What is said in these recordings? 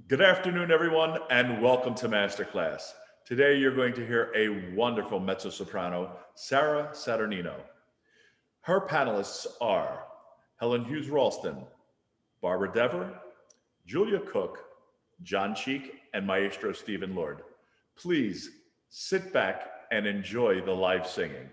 Good afternoon, everyone, and welcome to Masterclass. Today, you're going to hear a wonderful mezzo soprano, Sarah Saturnino. Her panelists are Helen Huse Ralston, Barbara Dever, Julia Cooke, John Cheek, and Maestro Stephen Lord. Please sit back and enjoy the live singing.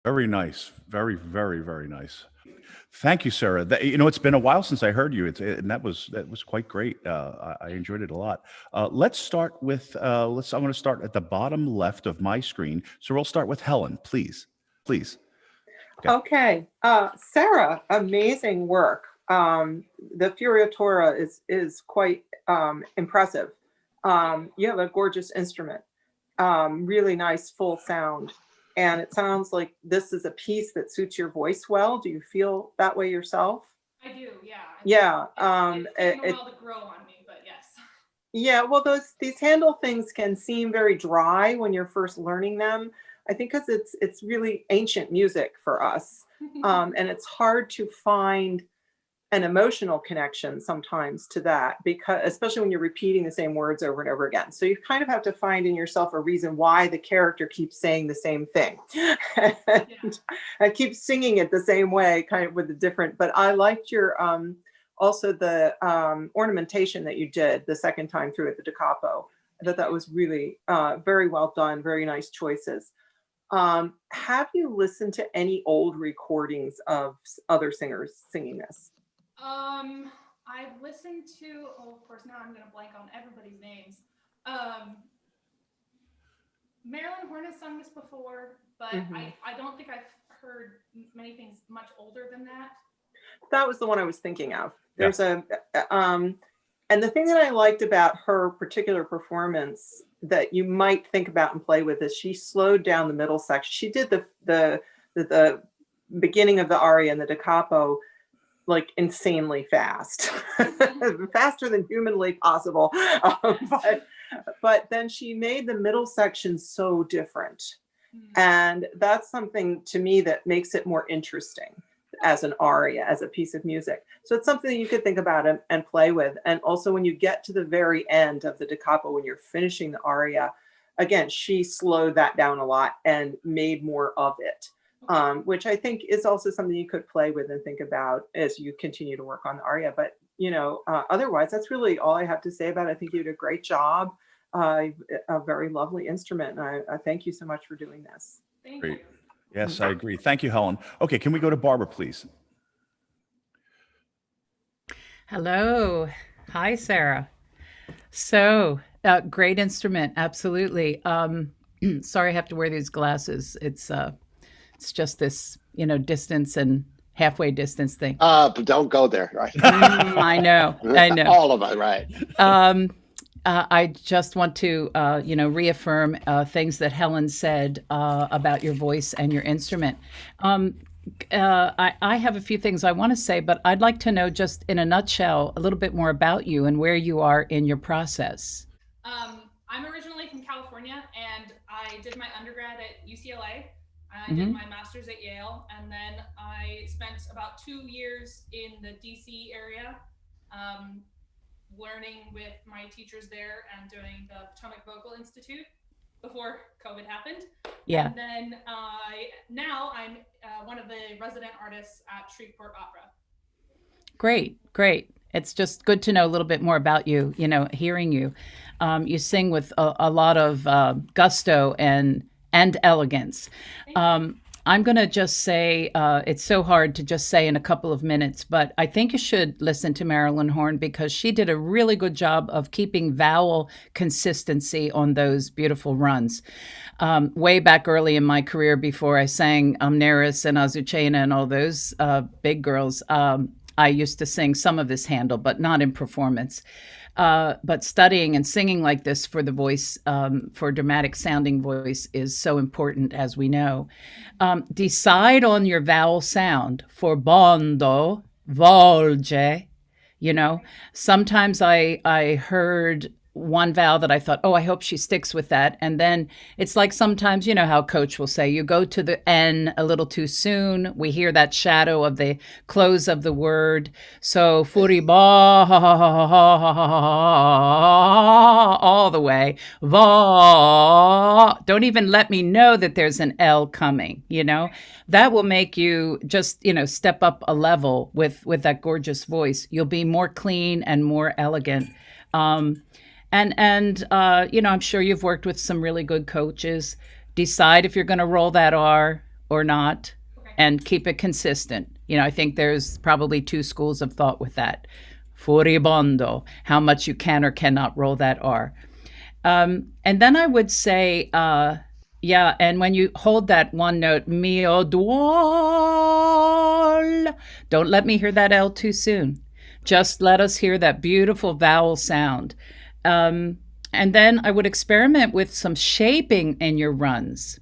Very nice. Very, very, very nice. Thank you, Sarah. It's been a while since I heard you. And that was quite great. I enjoyed it a lot. Let's start with I'm going to start at the bottom left of my screen. So we'll start with Helen, please, please. Okay. Okay, Sarah, amazing work. The Furiatura is quite impressive. You have a gorgeous instrument, really nice full sound, and it sounds like this is a piece that suits your voice well. Do you feel that way yourself? I do, yeah. I mean, Yeah, it's taken a while to grow on me, but yes. yeah. Well, these handle things can seem very dry when you're first learning them. I think because it's really ancient music for us, and it's hard to find an emotional connection sometimes to that, because especially when you're repeating the same words over and over again, so you kind of have to find in yourself a reason why the character keeps saying the same thing Yeah. and keeps singing it the same way, kind of with a different. But I liked your also the ornamentation that you did the second time through at the da capo. I thought that was really very well done, very nice choices. Have you listened to any old recordings of other singers singing this? I've listened to, oh, of course, now I'm gonna blank on everybody's names. Um, Marilyn Horne has sung this before, but Mhm. I don't think I've heard many things much older than that. That was the one I was thinking of. Yeah. There's a and the thing that I liked about her particular performance that you might think about and play with is she slowed down the middle section. She did the beginning of the aria and the da capo like insanely fast, faster than humanly possible. But then she made the middle section so different, Hmm. and that's something to me that makes it more interesting as an aria, as a piece of music. So it's something you could think about and play with. And also when you get to the very end of the da capo, when you're finishing the aria, again, she slowed that down a lot and made more of it, Okay. which I think is also something you could play with and think about as you continue to work on the aria. But otherwise, that's really all I have to say about it. I think you did a great job. Uh, a very lovely instrument, and I thank you so much for doing this. Thank Great. you. Yes, I agree. Thank you, Helen. Okay, can we go to Barbara, please? Hello. Hi, Sarah. So, great instrument, absolutely. Sorry, I have to wear these glasses. It's just this, distance and halfway distance thing. But don't go there, right? I know, I know. All of it, right? Um, I just want to, reaffirm things that Helen said about your voice and your instrument. Um, I have a few things I want to say, but I'd like to know, just in a nutshell, a little bit more about you and where you are in your process. I'm originally from California, and I did my undergrad at UCLA. I did Hmm. my master's at Yale, and then I spent about 2 years in the DC area, um, learning with my teachers there and doing the Potomac Vocal Institute before COVID happened. Yeah. And then now I'm one of the resident artists at Shreveport Opera. Great, great. It's just good to know a little bit more about you, hearing you. You sing with a lot of gusto and elegance. Thank you. I'm going to just say it's so hard to just say in a couple of minutes, but I think you should listen to Marilyn Horne because she did a really good job of keeping vowel consistency on those beautiful runs. Way back early in my career, before I sang Amneris and Azucena and all those big girls, I used to sing some of this Handel, but not in performance. But studying and singing like this for the voice, for dramatic sounding voice, is so important, as we know. Decide on your vowel sound for bondo, volge. You know, sometimes I heard one vowel that I thought, oh, I hope she sticks with that. And then it's like sometimes, how coach will say, you go to the N a little too soon. We hear that shadow of the close of the word. So furiba all the way. Va. Don't even let me know that there's an L coming. That will make you just, step up a level with that gorgeous voice. You'll be more clean and more elegant. And I'm sure you've worked with some really good coaches. Decide if you're going to roll that R or not, Okay. and keep it consistent. You know, I think there's probably two schools of thought with that. Furibondo, how much you can or cannot roll that R. And then I would say, yeah, and when you hold that one note, mio duol, don't let me hear that L too soon. Just let us hear that beautiful vowel sound. And then I would experiment with some shaping in your runs.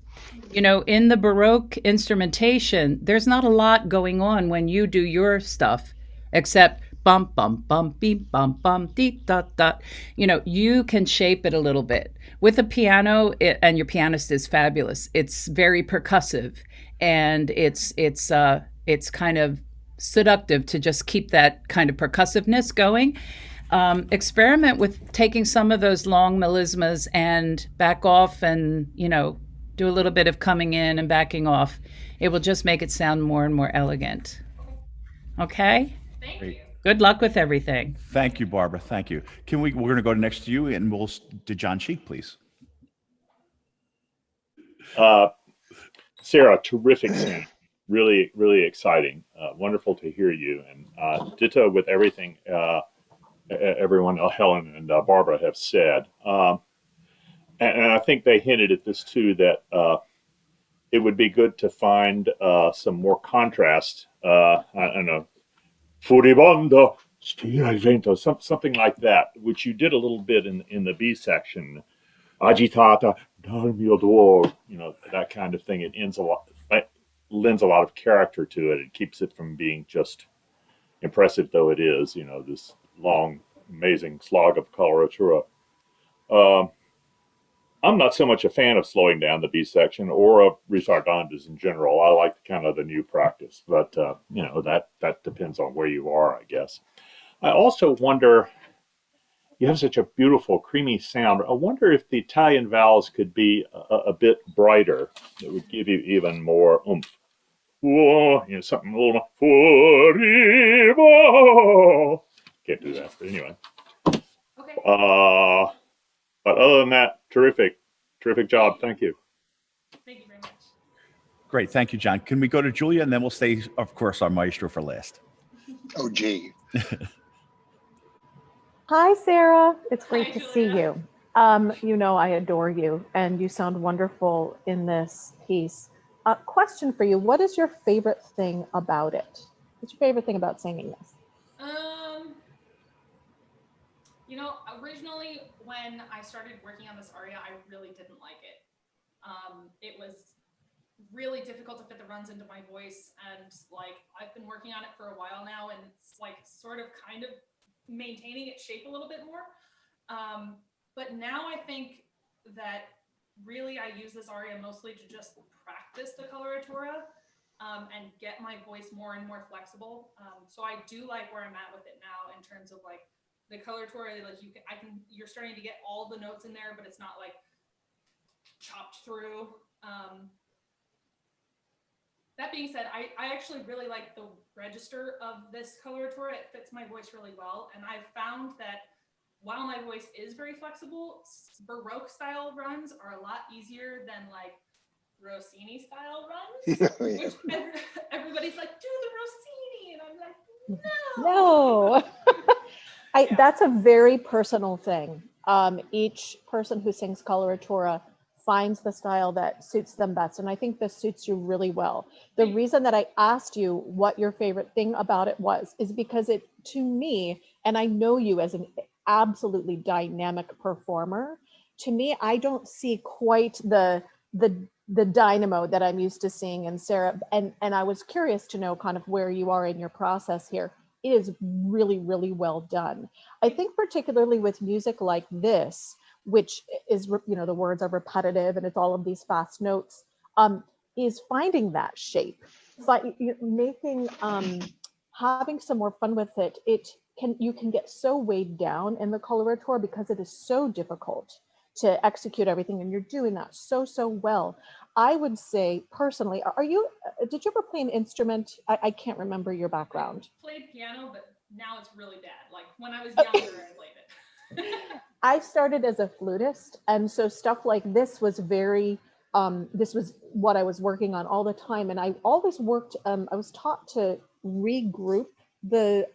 You know, in the Baroque instrumentation, there's not a lot going on when you do your stuff, except bum, bum, bum, beep, bum, bum, dee, dot, dot. You know, you can shape it a little bit. With a piano, and your pianist is fabulous, it's very percussive, and it's kind of seductive to just keep that kind of percussiveness going. Experiment with taking some of those long melismas and back off, and, you know, do a little bit of coming in and backing off. It will just make it sound more and more elegant. Okay? Thank Great. you. Good luck with everything. Thank you, Barbara. Thank you. We're going to go next to you, and we'll to John Cheek, please. Sarah, terrific singing. Really, really exciting. Wonderful to hear you. And ditto with everything everyone, Helen and Barbara, have said. And I think they hinted at this too, that it would be good to find some more contrast. I don't know, furibondo, spira il vento, something like that, which you did a little bit in the B section. Agitata dal mio duolo, you know, that kind of thing. It lends a lot of character to it. It keeps it from being just impressive, though it is, you know, this long, amazing slog of coloratura. I'm not so much a fan of slowing down the B section or of ritardantes in general. I like kind of the new practice, but you know, that depends on where you are, I guess. I also wonder, you have such a beautiful creamy sound. I wonder if the Italian vowels could be a bit brighter. It would give you even more oomph. Whoa, you know, something a little more. Can't do that, but anyway. Okay. But other than that, terrific job. Thank you. Thank you very much. Great. Thank you, John. Can we go to Julia, and then we'll stay, of course, our maestro for last. Oh, gee. Hi, Sarah. It's great Hi, to see Julia. you. You know I adore you, and you sound wonderful in this piece. Question for you: what is your favorite thing about it? What's your favorite thing about singing this? You know, originally when I started working on this aria, I really didn't like it. It was really difficult to fit the runs into my voice, and like I've been working on it for a while now, and it's like sort of kind of maintaining its shape a little bit more. But now I think that really I use this aria mostly to just practice the coloratura and get my voice more and more flexible. So I do like where I'm at with it now in terms of like the coloratura, like you're starting to get all the notes in there, but it's not like chopped through. That being said, I actually really like the register of this coloratura. It fits my voice really well. And I've found that while my voice is very flexible, Baroque style runs are a lot easier than like Rossini style runs. Yeah. Which everybody's like, do the Rossini. And I'm like, no. No. That's a very personal thing. Each person who sings coloratura finds the style that suits them best. And I think this suits you really well. The reason that I asked you what your favorite thing about it is because it, to me, and I know you as an absolutely dynamic performer, to me, I don't see quite the dynamo that I'm used to seeing in Sarah. And I was curious to know kind of where you are in your process here. It is really, really well done. I think particularly with music like this, which is, you know, the words are repetitive and it's all of these fast notes, is finding that shape, making, having some more fun with it. You can get so weighed down in the coloratura because it is so difficult to execute everything, and you're doing that so well. I would say personally, did you ever play an instrument? I can't remember your background. I played piano, but now it's really bad. Like when I was younger, I played it. I started as a flutist, and so stuff like this was very This was what I was working on all the time. And I always worked, I was taught to regroup the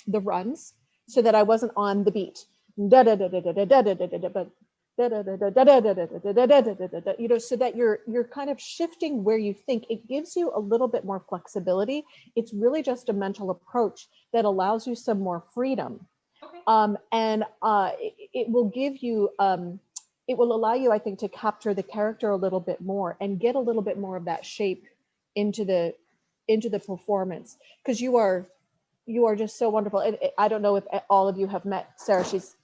runs so that I wasn't on the beat. Da da da da da da da da da da da, but you know, so that you're kind of shifting where you think. It gives you a little bit more flexibility. It's really just a mental approach that allows you some more freedom. Okay. And it will give you, it will allow you, I think, to capture the character a little bit more and get a little bit more of that shape into the performance, because you are just so wonderful. And I don't know if all of you have met Sarah. She's,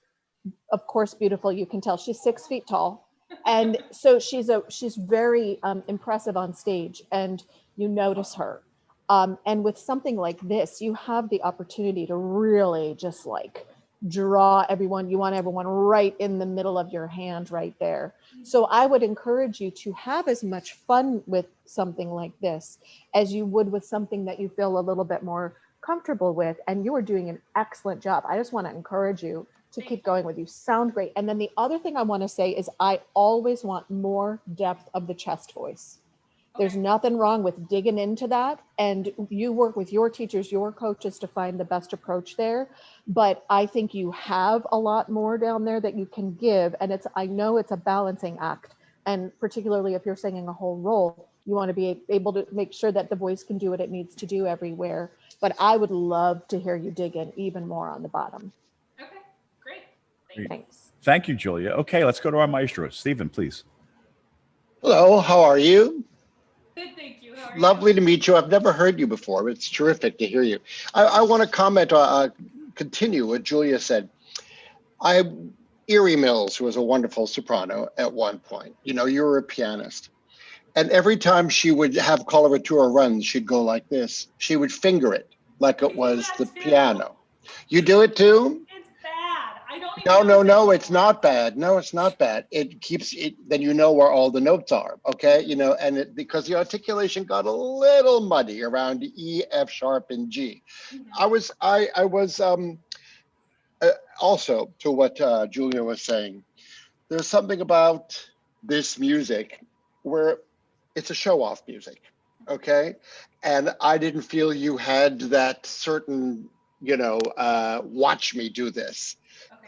of course, beautiful. You can tell she's 6 feet tall. And so she's very impressive on stage, and you notice her. And with something like this, you have the opportunity to really just like draw everyone. You want everyone right in the middle of your hand right there. So I would encourage you to have as much fun with something like this as you would with something that you feel a little bit more comfortable with. And you are doing an excellent job. I just want to encourage you to keep going with. You sound great. And then the other thing I want to say is I always want more depth of the chest voice. There's nothing wrong with digging into that. And you work with your teachers, your coaches to find the best approach there. But I think you have a lot more down there that you can give. And I know it's a balancing act. And particularly if you're singing a whole role, you want to be able to make sure that the voice can do what it needs to do everywhere. But I would love to hear you dig in even more on the bottom. Okay, great. Thank you. Thanks. Thank you, Julia. Okay, let's go to our maestro. Stephen, please. Hello, how are you? Good, thank you. How are Lovely you? to meet you. I've never heard you before. It's terrific to hear you. I want to comment, continue what Julia said. Erie Mills was a wonderful soprano at one point. You know, you were a pianist. And every time she would have coloratura runs, she'd go like this. She would finger it like it was the piano. You do it too? It's bad. I don't even No, it's not bad. No, it's not bad. It keeps it, then you know where all the notes are, okay? You know, and because the articulation got a little muddy around E, F sharp, and G. I was also to what Julia was saying. There's something about this music where it's a show-off music, okay? And I didn't feel you had that certain, you know, watch me do this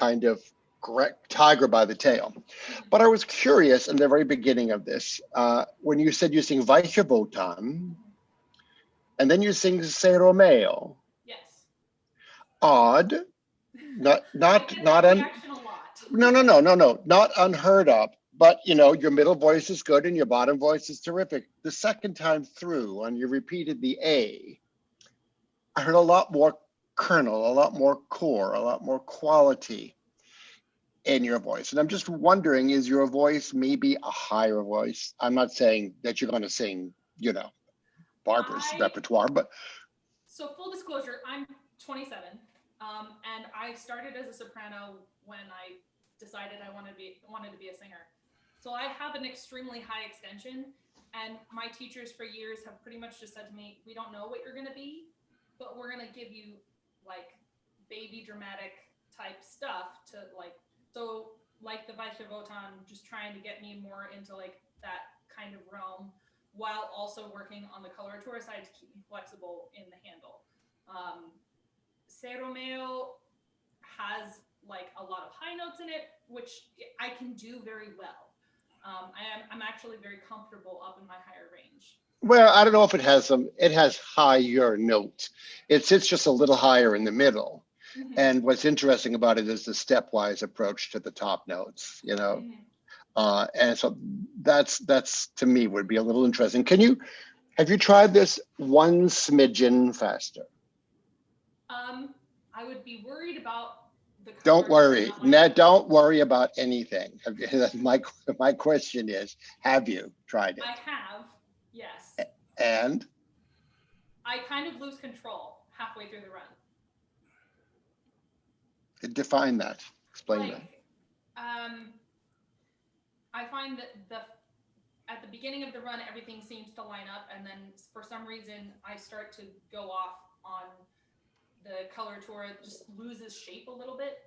kind of tiger by the tail. But I was curious in the very beginning of this, when you said you sing Weiche Wotan, and then you sing Se Romeo. Yes. Odd, not unheard of. But you know, your middle voice is good and your bottom voice is terrific. The second time through, when you repeated the A, I heard a lot more kernel, a lot more core, a lot more quality in your voice. And I'm just wondering, is your voice maybe a higher voice? I'm not saying that you're going to sing, you know, Barbara's repertoire, but. So full disclosure, I'm 27, and I started as a soprano when I decided I wanted to be a singer. So I have an extremely high extension, and my teachers for years have pretty much just said to me, we don't know what you're going to be, but we're going to give you like baby dramatic type stuff to like, so like the Weiche Wotan, just trying to get me more into like that kind of realm while also working on the coloratura side to keep me flexible in the handle. Se Romeo has like a lot of high notes in it, which I can do very well. I'm actually very comfortable up in my higher range. Well, I don't know if it has higher notes. It sits just a little higher in the middle. And what's interesting about it is the stepwise approach to the top notes, you know. And so that's to me would be a little interesting. Have you tried this one smidgen faster? I would be worried about the color. Don't worry. Don't worry about anything. My question is, have you tried it? I have, yes. And? I kind of lose control halfway through the run. Define that. Explain that. I find that at the beginning of the run, everything seems to line up, and then for some reason, I start to go off on the coloratura, just loses shape a little bit.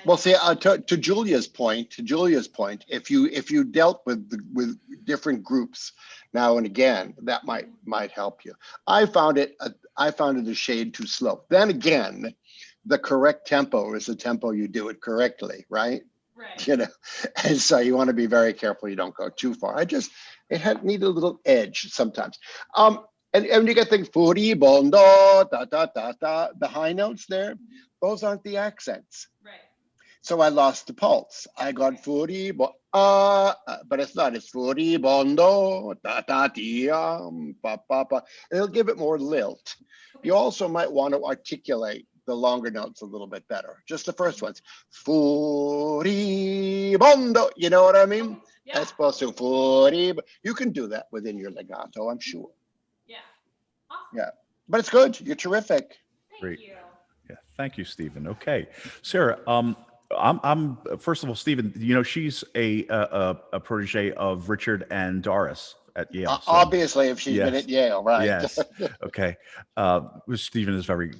Well, see, to Julia's point, if you dealt with different groups now and again, that might help you. I found it a shade too slow. Then again, the correct tempo is the tempo you do it correctly, right? Right. You know, and so you want to be very careful you don't go too far. Needed a little edge sometimes. And you get things furibondo, da da da da, the high notes there, those aren't the accents. Right. So I lost the pulse. I got furibondo, but it's not. It's furibondo, da da dia, pa pa pa. It'll give it more lilt. You also might want to articulate the longer notes a little bit better. Just the first ones. Furibondo, you know what I mean? Yeah. As opposed to furib. You can do that within your legato, I'm sure. Yeah. Awesome. Yeah, but it's good. You're terrific. Thank Great. you. Yeah, thank you, Stephen. Okay, Sarah. I'm first of all, Stephen. You know, she's a protege of Richard and Doris at Yale. So, Obviously, if she's been yes. at Yale, right? Yes. Okay. Stephen is very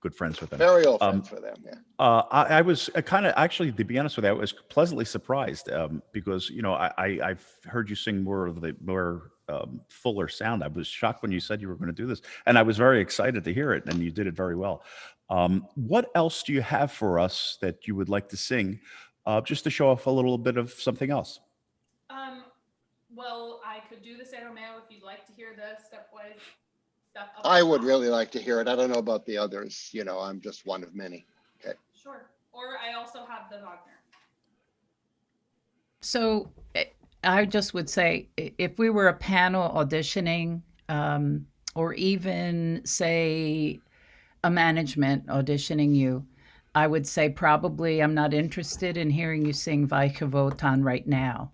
good friends with them. Very old friends with them. Yeah. I was kind of actually, to be honest with you, I was pleasantly surprised because you know I've heard you sing more of the more fuller sound. I was shocked when you said you were going to do this, and I was very excited to hear it, and you did it very well. What else do you have for us that you would like to sing, just to show off a little bit of something else? Well, I could do the San Romeo if you'd like to hear the stepwise stuff. I would really like to hear it. I don't know about the others. You know, I'm just one of many. Okay. Sure. Or I also have the Wagner. So I just would say if we were a panel auditioning, or even say a management auditioning you, I would say probably I'm not interested in hearing you sing Weiche Wotan right now.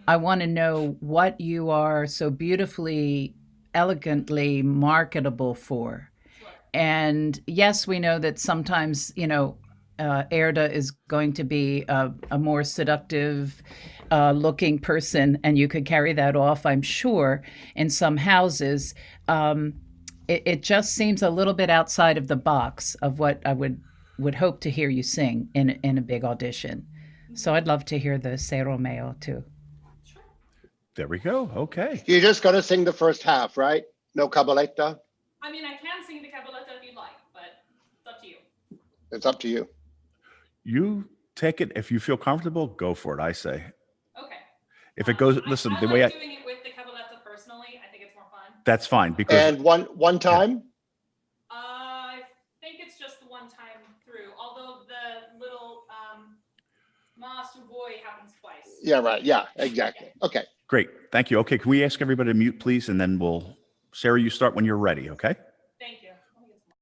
I want to know what you are so beautifully, elegantly marketable for. Sure. And yes, we know that sometimes, you know, Erda is going to be a more seductive looking person, and you could carry that off, I'm sure, in some houses. It just seems a little bit outside of the box of what I would hope to hear you sing in a big audition. So I'd love to hear the Se Romeo too. Sure. There we go. Okay. You're just going to sing the first half, right? No cabaletta? I mean, I can sing the cabaletta if you'd like, but it's up to you. It's up to you. You take it if you feel comfortable. Go for it. I say. Okay. If it goes, listen. I The like way doing it with the cabaletta personally. I think it's more fun. that's fine because And one time? I think it's just the one time through, although the little Ma su voi happens twice. Yeah, right. Yeah, exactly. Okay. great. Thank you. Okay, can we ask everybody to mute, please, and then we'll. Sarah, you start when you're ready. Okay. Thank you. Let me get some.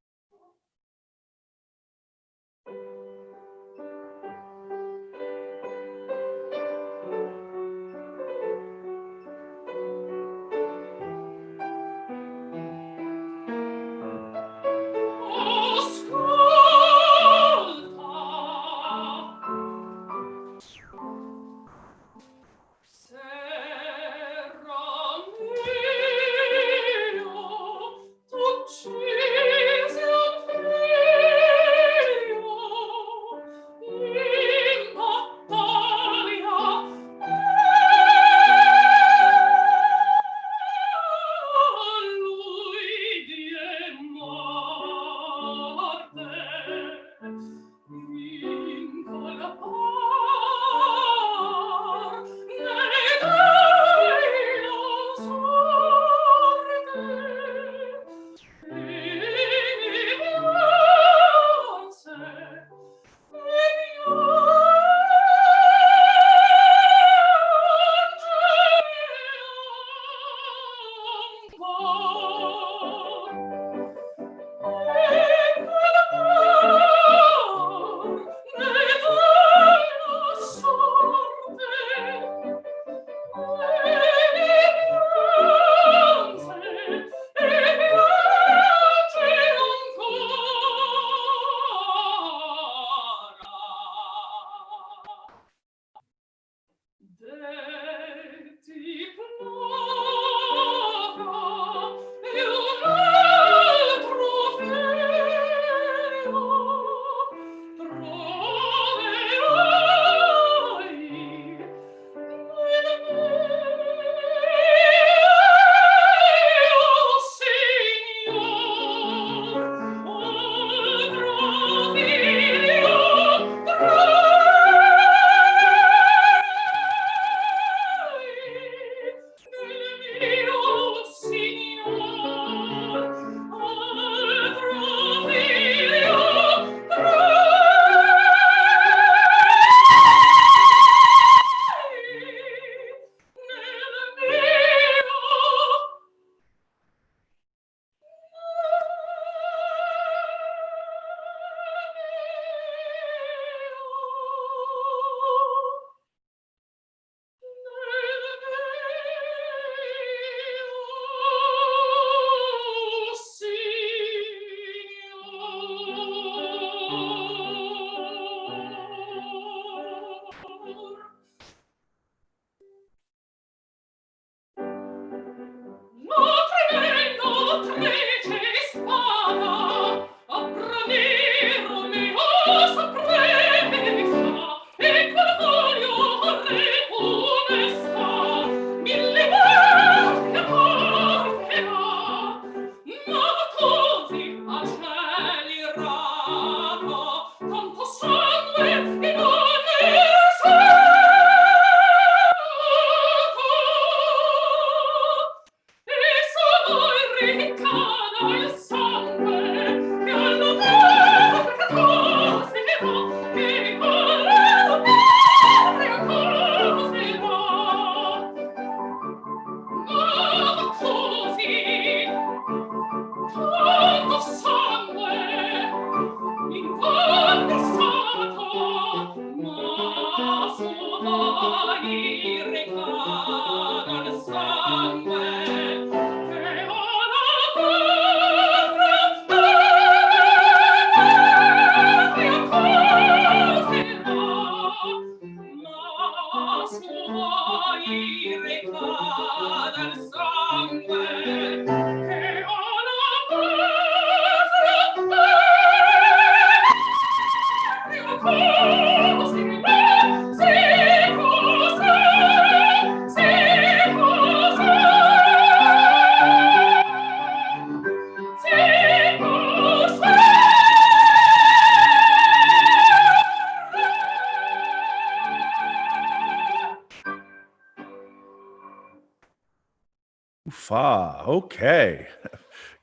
Fa. Okay.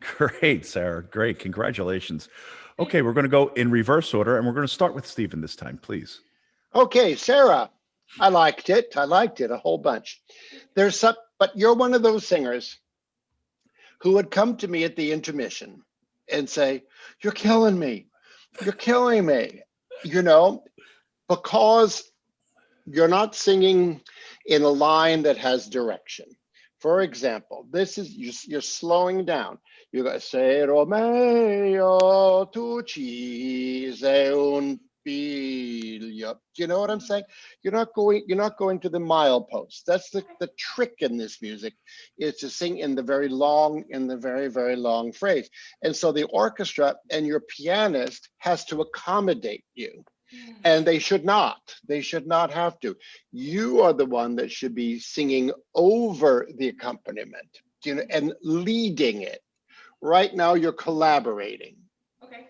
Great, Sarah. Great. Congratulations. Okay, we're going to go in reverse order, and we're going to start with Stephen this time, please. Okay, Sarah, I liked it. I liked it a whole bunch. There's some, but you're one of those singers who would come to me at the intermission and say, "You're killing me. You're killing me," you know, because you're not singing in a line that has direction. For example, this is, you're slowing down. You got se Romeo tu ci sei un figlio. Do you know what I'm saying? You're not going to the milepost. That's the trick in this music, is to sing in the very long, very long phrase. And so the orchestra and your pianist has to accommodate you. And they should not have to. You are the one that should be singing over the accompaniment, you know, and leading it. Right now you're collaborating. Okay.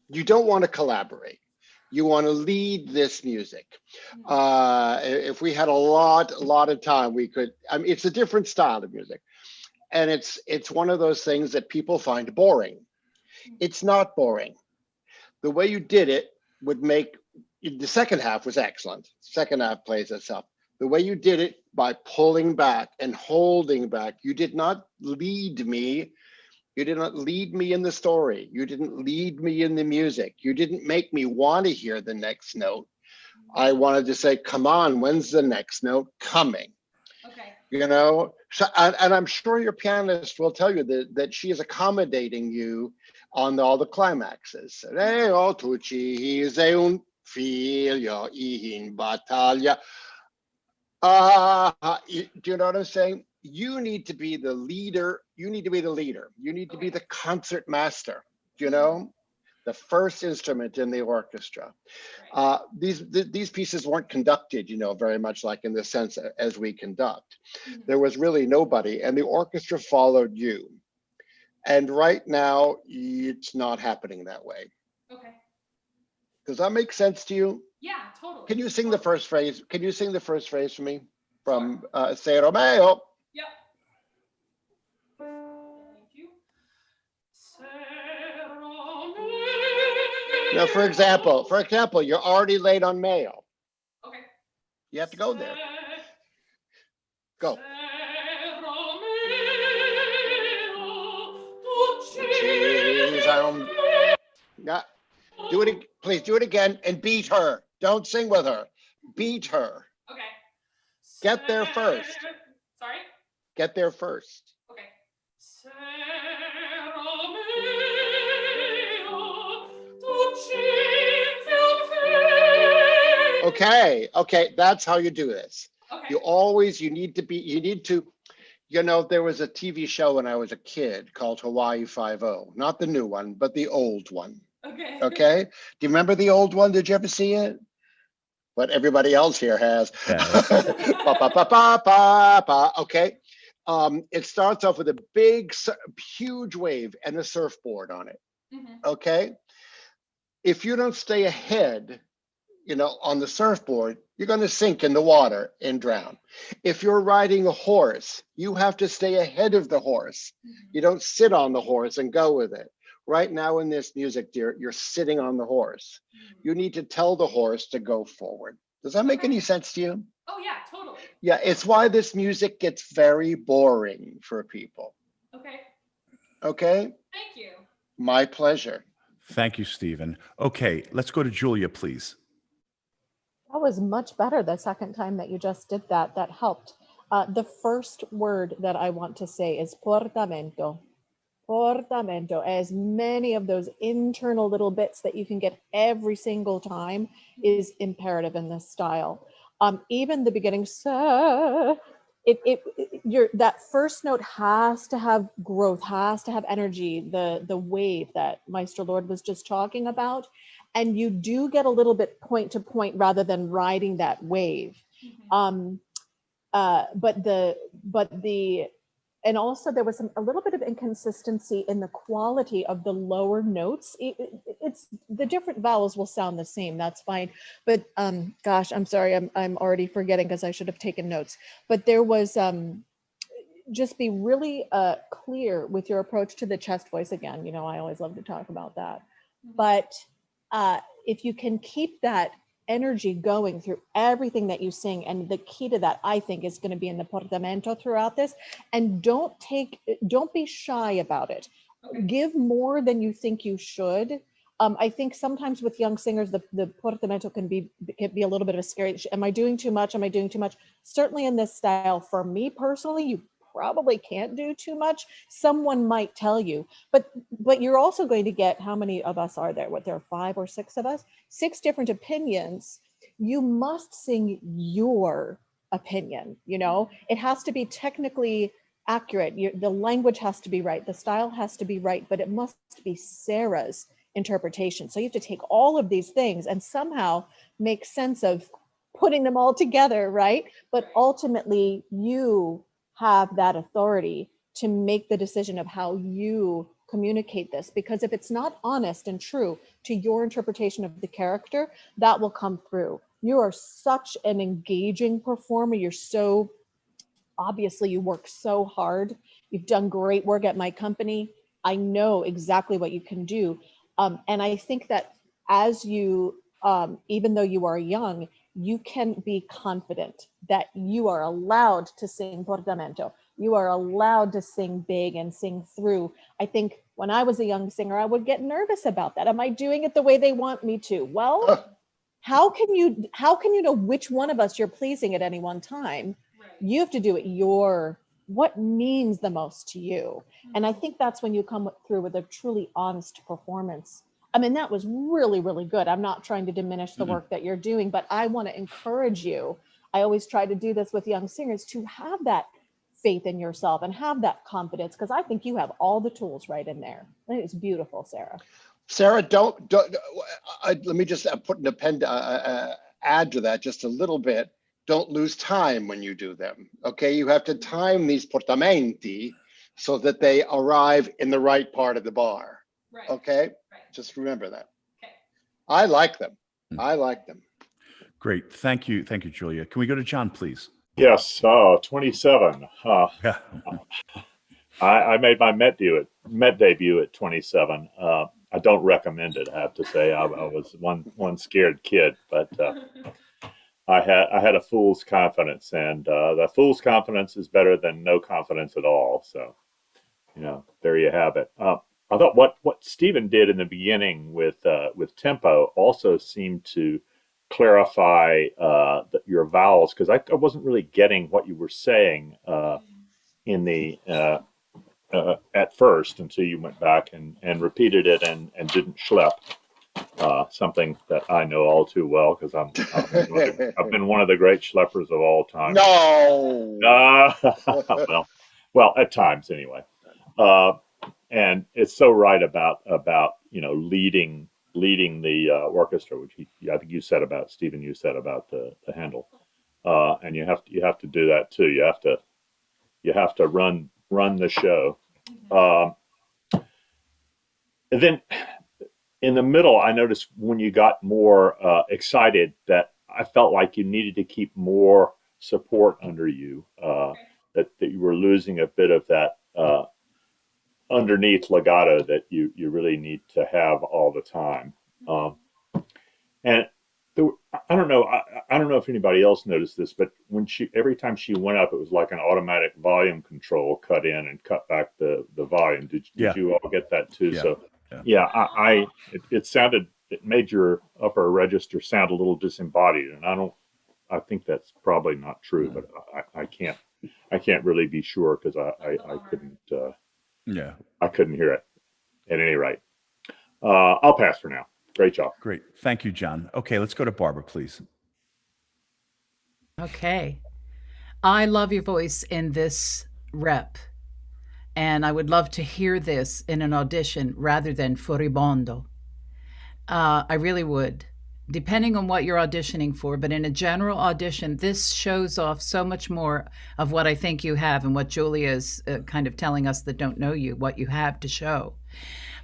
You don't want to collaborate. You want to lead this music. If we had a lot of time, we could, I mean, it's a different style of music. And it's one of those things that people find boring. It's not boring. The way you did it would make, the second half was excellent. Second half plays itself. The way you did it, by pulling back and holding back, you did not lead me. You did not lead me in the story. You didn't lead me in the music. You didn't make me want to hear the next note. I wanted to say, come on, when's the next note coming? Okay. You know, so, and I'm sure your pianist will tell you that she is accommodating you on all the climaxes. Reo tu ci sei un figlio in battaglia. Do you know what I'm saying? You need to be the leader. You need to be the leader. You need to be the concert master, you know, the first instrument in the orchestra. These pieces weren't conducted, you know, very much like in the sense as we conduct. There was really nobody, and the orchestra followed you. And right now, it's not happening that way. Okay. Does that make sense to you? Yeah, totally. Can you sing the first phrase? Can you sing the first phrase for me from Se Romeo? Yep. Thank you. Se Romeo. Now, for example, you're already late on mail. Okay. You have to go there. Go. Yeah. Do it, please do it again and beat her. Don't sing with her. Beat her. Okay. Get there first. Sorry? Get there first. Okay. Okay, that's how you do this. Okay. You need to, you know, there was a TV show when I was a kid called Hawaii Five-0, not the new one, but the old one. Okay. Okay. Do you remember the old one? Did you ever see it? What everybody else here has. Yes. Ba, ba, ba, ba, ba, ba. Okay. It starts off with a big, huge wave and a surfboard on it. Okay. If you don't stay ahead, you know, on the surfboard, you're going to sink in the water and drown. If you're riding a horse, you have to stay ahead of the horse. You don't sit on the horse and go with it. Right now in this music, dear, you're sitting on the horse. You need to tell the horse to go forward. Does that make any sense to you? Oh yeah, totally. Yeah, it's why this music gets very boring for people. Okay. Okay? Thank you. My pleasure. Thank you, Stephen. Okay, let's go to Julia, please. That was much better the second time that you just did that. That helped. The first word that I want to say is portamento. Portamento. As many of those internal little bits that you can get every single time is imperative in this style. Even the beginning, that first note has to have growth, has to have energy, the wave that Maestro Lord was just talking about. And you do get a little bit point to point rather than riding that wave. And also there was a little bit of inconsistency in the quality of the lower notes. It's the different vowels will sound the same, that's fine. But gosh, I'm sorry, I'm already forgetting because I should have taken notes. But there was, just be really clear with your approach to the chest voice again. You know, I always love to talk about that. But if you can keep that energy going through everything that you sing, and the key to that, I think, is going to be in the portamento throughout this. And don't be shy about it. Give more than you think you should. I think sometimes with young singers, the portamento can be a little bit of a scary. Am I doing too much? Am I doing too much? Certainly in this style, for me personally, you probably can't do too much. Someone might tell you, but you're also going to get, how many of us are there? What, there are 5 or 6 of us? 6 different opinions. You must sing your opinion, you know? It has to be technically accurate. The language has to be right. The style has to be right, but it must be Sarah's interpretation. So you have to take all of these things and somehow make sense of putting them all together, right? But ultimately you have that authority to make the decision of how you communicate this, because if it's not honest and true to your interpretation of the character, that will come through. You are such an engaging performer. You're so, obviously you work so hard. You've done great work at my company. I know exactly what you can do. And I think that as you, even though you are young, you can be confident that you are allowed to sing portamento. You are allowed to sing big and sing through. I think when I was a young singer, I would get nervous about that. Am I doing it the way they want me to? Well, how can you know which one of us you're pleasing at any one time? Right. You have to do it what means the most to you. And I think that's when you come through with a truly honest performance. I mean, that was really, really good. I'm not trying to diminish the work that you're doing, but I want to encourage you. I always try to do this with young singers, to have that faith in yourself and have that confidence, because I think you have all the tools right in there. I think it's beautiful, Sarah. Sarah, let me just put an append, add to that just a little bit. Don't lose time when you do them, okay? You have to time these portamenti so that they arrive in the right part of the bar, Right. okay? Right. Just remember that. Okay. I like them. I like them. Great. Thank you, Julia. Can we go to John, please? Yes, 27. Yeah. I made my Met debut at 27. I don't recommend it, I have to say. I was one scared kid, but I had a fool's confidence, and the fool's confidence is better than no confidence at all. So, you know, there you have it. I thought what Stephen did in the beginning with tempo also seemed to clarify your vowels, because I wasn't really getting what you were saying in the at first until you went back and repeated it and didn't schlep. Something that I know all too well, because I've been one of the great schleppers of all time. No. Well, at times anyway. And it's so right about leading the orchestra, which I think you said about Stephen. You said about the Handel, and you have to do that too. You have to run the show. And then in the middle, I noticed when you got more excited that I felt like you needed to keep more support under you. That you were losing a bit of that underneath legato that you really need to have all the time. And I don't know. I don't know if anybody else noticed this, but every time she went up, it was like an automatic volume control cut in and cut back the volume. Did you all get that too? Yeah. So it made your upper register sound a little disembodied, and I think that's probably not true, but I can't I can't really be sure because I couldn't Yeah. I couldn't hear it. At any rate, I'll pass for now. Great job. Great. Thank you, John. Okay, let's go to Barbara, please. Okay. I love your voice in this rep, and I would love to hear this in an audition rather than furibondo. I really would, depending on what you're auditioning for. But in a general audition, this shows off so much more of what I think you have and what Julia is kind of telling us that don't know you, what you have to show.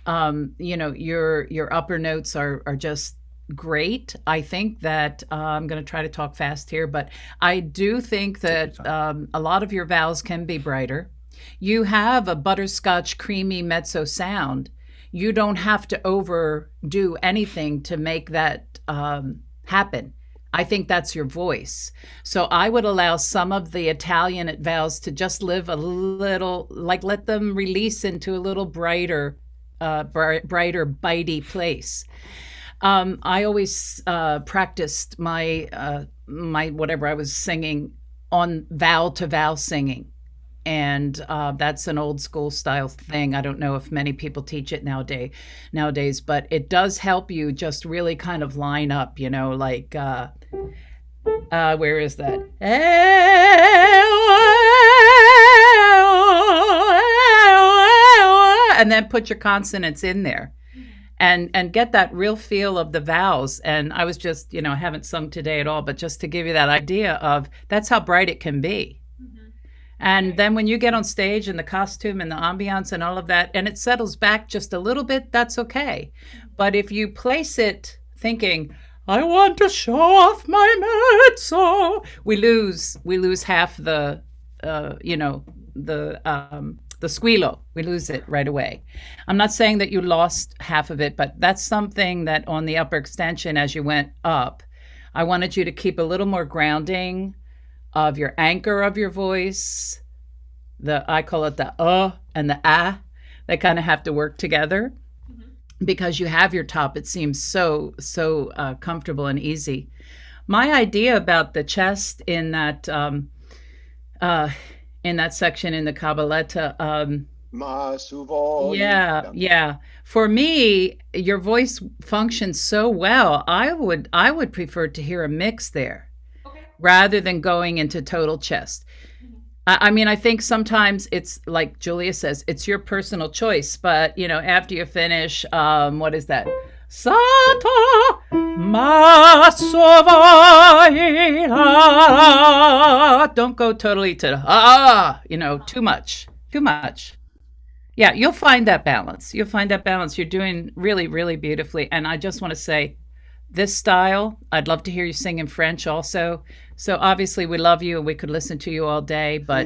Your upper notes are just great. I think that I'm going to try to talk fast here, but I do think that a lot of your vowels can be brighter. You have a butterscotch creamy mezzo sound. You don't have to overdo anything to make that happen. I think that's your voice. So I would allow some of the Italian vowels to just live a little, like let them release into a little brighter, bitey place. I always practiced my whatever I was singing on vowel to vowel singing. And that's an old school style thing. I don't know if many people teach it nowadays, but it does help you just really kind of line up, like, where is that? And then put your consonants in there. And get that real feel of the vowels. And I was just, I haven't sung today at all, but just to give you that idea of that's how bright it can be. And then when you get on stage and the costume and the ambiance and all of that, and it settles back just a little bit, that's okay. But if you place it thinking, I want to show off my mezzo, we lose half the squillo. We lose it right away. I'm not saying that you lost half of it, but that's something that on the upper extension as you went up, I wanted you to keep a little more grounding of your anchor of your voice. I call it the and the ah. They kind of have to work together because you have your top. It seems so comfortable and easy. My idea about the chest in that section in the cabaletta. Yeah. For me, your voice functions so well. I would prefer to hear a mix there. Rather than going into total chest. I mean, I think sometimes it's like Julia says, it's your personal choice. But, after you finish, what is that? Sata masovai. Don't go totally to, too much. Yeah, you'll find that balance. You're doing really, really beautifully. And I just want to say, this style, I'd love to hear you sing in French also. So obviously we love you and we could listen to you all day, but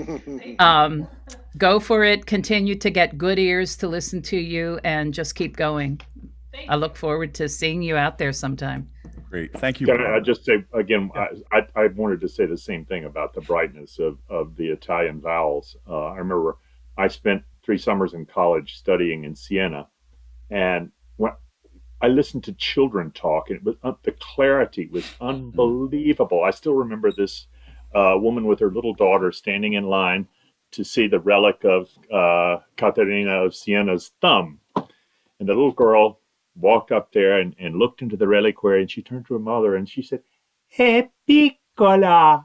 go for it. Continue to get good ears to listen to you and just keep going. I look forward to seeing you out there sometime. Great. Thank you. Can I just say again, I wanted to say the same thing about the brightness of the Italian vowels. I remember I spent 3 summers in college studying in Siena, and when I listened to children talk, and it was, the clarity was unbelievable. I still remember this woman with her little daughter standing in line to see the relic of Caterina of Siena's thumb. And the little girl walked up there and looked into the reliquary, and she turned to her mother and she said, "È piccola."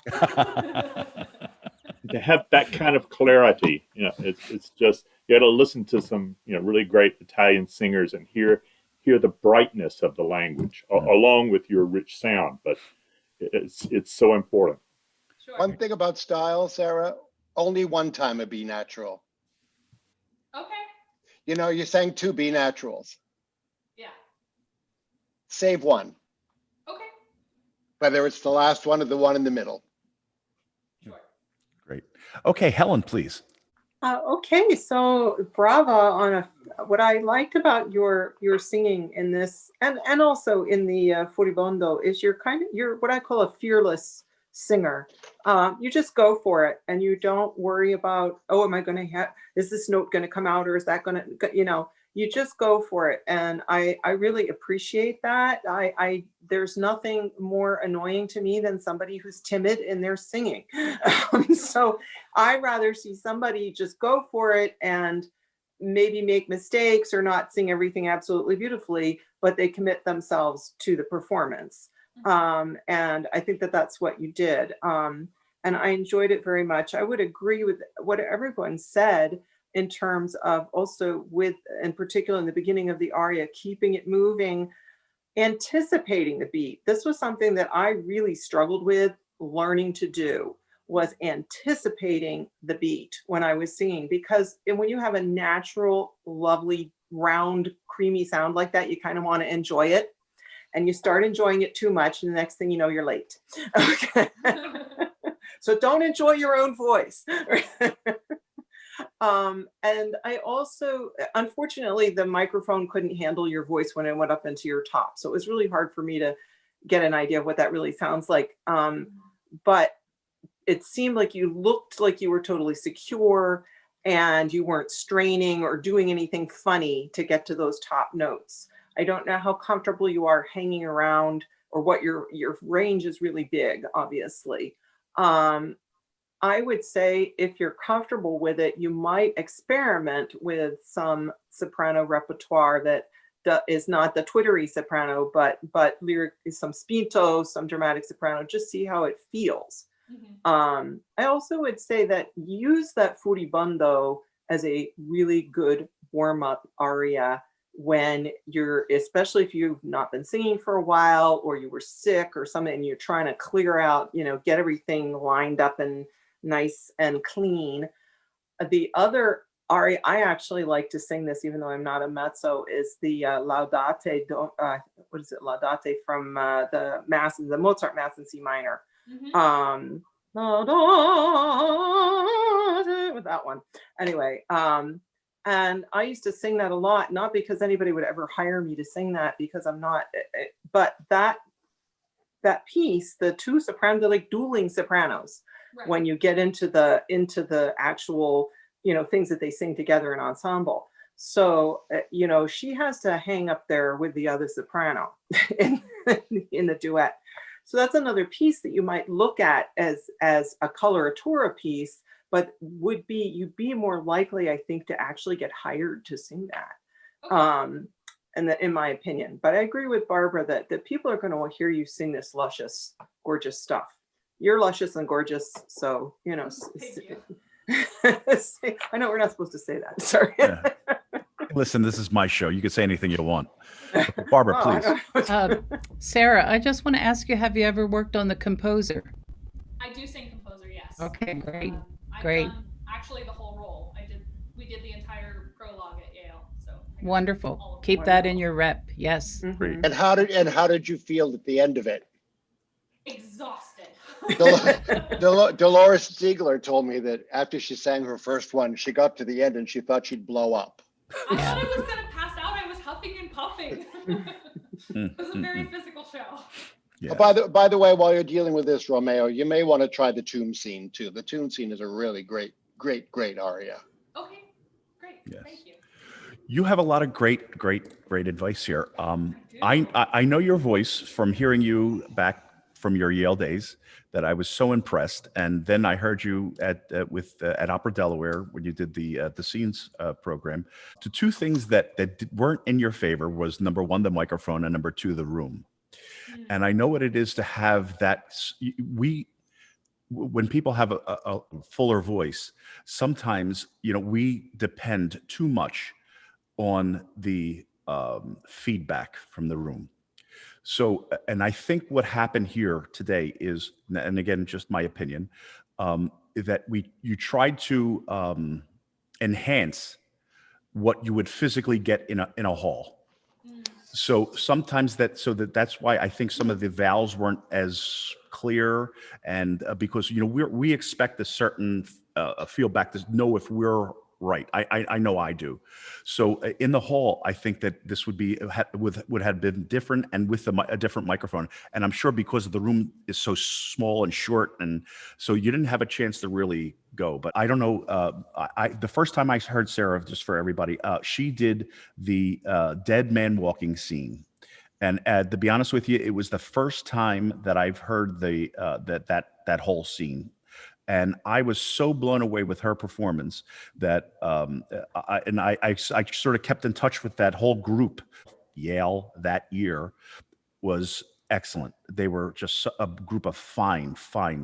To have that kind of clarity, it's just, you got to listen to some, really great Italian singers and hear the brightness of the language along with your rich sound, but it's so important. Sure. One thing about style, Sarah, only one time a B natural. Okay. You sang 2 B naturals. Yeah. Save one, Okay. whether it's the last one or the one in the middle. Sure. Great. Okay, Helen, please. Okay, so brava on what I liked about your singing in this and also in the furibondo is you're what I call a fearless singer. You just go for it and you don't worry about, oh, am I going to is this note going to come out or is that going to, you just go for it. And I really appreciate that. There's nothing more annoying to me than somebody who's timid in their singing. So I rather see somebody just go for it and maybe make mistakes or not sing everything absolutely beautifully, but they commit themselves to the performance. And I think that that's what you did. And I enjoyed it very much. I would agree with what everyone said in terms of also with, in particular in the beginning of the aria, keeping it moving, anticipating the beat. This was something that I really struggled with learning to do, was anticipating the beat when I was singing, because when you have a natural, lovely, round, creamy sound like that, you kind of want to enjoy it. And you start enjoying it too much, and the next thing you know, you're late. Okay. So don't enjoy your own voice. And I also, unfortunately, the microphone couldn't handle your voice when it went up into your top. So it was really hard for me to get an idea of what that really sounds like. But it seemed like you looked like you were totally secure and you weren't straining or doing anything funny to get to those top notes. I don't know how comfortable you are hanging around, or what your range is really big, obviously. I would say if you're comfortable with it, you might experiment with some soprano repertoire that is not the twittery soprano, but lyric, some spinto, some dramatic soprano, just see how it feels. I also would say that use that furibondo as a really good warm-up aria when you're, especially if you've not been singing for a while, or you were sick or something, and you're trying to clear out, get everything lined up and nice and clean. The other aria I actually like to sing this, even though I'm not a mezzo, is the Laudate, what is it? Laudate from the Mass, the Mozart Mass in C minor. Laudate, with that one. Anyway, and I used to sing that a lot, not because anybody would ever hire me to sing that, because I'm not, but that piece, the two sopranos, they're like dueling sopranos. Right. When you get into the actual, things that they sing together in ensemble. So, she has to hang up there with the other soprano in the duet. So that's another piece that you might look at as a coloratura piece, but you'd be more likely, I think, to actually get hired to sing that. Okay. And in my opinion, but I agree with Barbara that people are going to hear you sing this luscious, gorgeous stuff. You're luscious and gorgeous, so Thank you. I know we're not supposed to say that. Sorry. Yeah. Listen, this is my show. You can say anything you want. Okay, Barbara, please. Sarah, I just want to ask you: have you ever worked on the composer? I do sing composer, yes. Okay, great, I've done actually the whole role. We did the entire prologue at Yale. So wonderful. Keep that in your rep. Yes. Great. And how did you feel at the end of it? Exhausted. Dolores Ziegler told me that after she sang her first one, she got to the end and she thought she'd blow up. I thought I was going to pass out. I was huffing and puffing. It was a very physical show. Yes. By the way, while you're dealing with this, Romeo, you may want to try the tomb scene too. The tomb scene is a really great aria. Okay, great. Yes. Thank you. You have a lot of great advice here. I know your voice from hearing you back from your Yale days, that I was so impressed. And then I heard you at Opera Delaware when you did the Scenes program. The two things that weren't in your favor was, number one, the microphone, and number two, the room. And I know what it is to have that. When people have a fuller voice, sometimes we depend too much on the feedback from the room. So, and I think what happened here today is, and again, just my opinion, that you tried to enhance what you would physically get in a hall. So sometimes that's why I think some of the vowels weren't as clear, and because we expect a certain feedback to know if we're right. I know I do. So in the hall, I think that this would have been different, and with a different microphone. And I'm sure because the room is so small and short, and so you didn't have a chance to really go, but I don't know. The first time I heard Sarah, just for everybody, she did the dead man walking scene. And to be honest with you, it was the first time that I've heard the that whole scene, and I was so blown away with her performance that I sort of kept in touch with that whole group. Yale that year was excellent. They were just a group of fine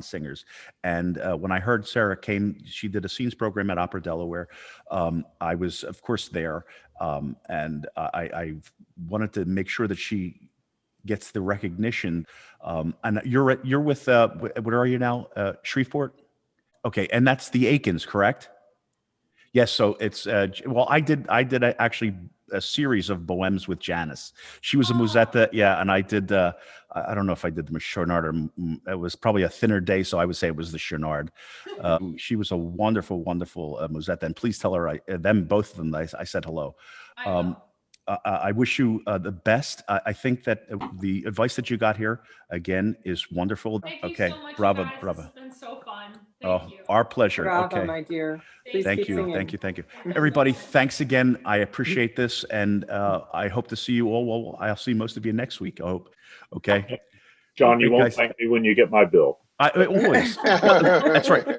singers. And when I heard Sarah came, she did a scenes program at Opera Delaware. I was, of course, there, and I wanted to make sure that she gets the recognition. And you're with where are you now? Shreveport. Okay, and that's the Aikens, correct? Yes. So it's well, I did actually a series of bohemes with Janice. She was a musetta, yeah, and I did. I don't know if I did the Chouinard or it was probably a thinner day, so I would say it was the Chouinard. She was a wonderful musetta, and please tell her both of them. I said hello. I wish you the best. I think that the advice that you got here again is wonderful. Thank you Okay, so much, bravo, you guys. bravo. This has been so fun. Oh, Thank you. our pleasure. Bravo, Okay. my dear. Please Thank keep you. singing. Thank you. Everybody, thanks again. I appreciate this. And I hope to see you all. Well, I'll see most of you next week, I hope. Okay. John, you Okay, won't guys. thank me when you get my bill. Always. That's right.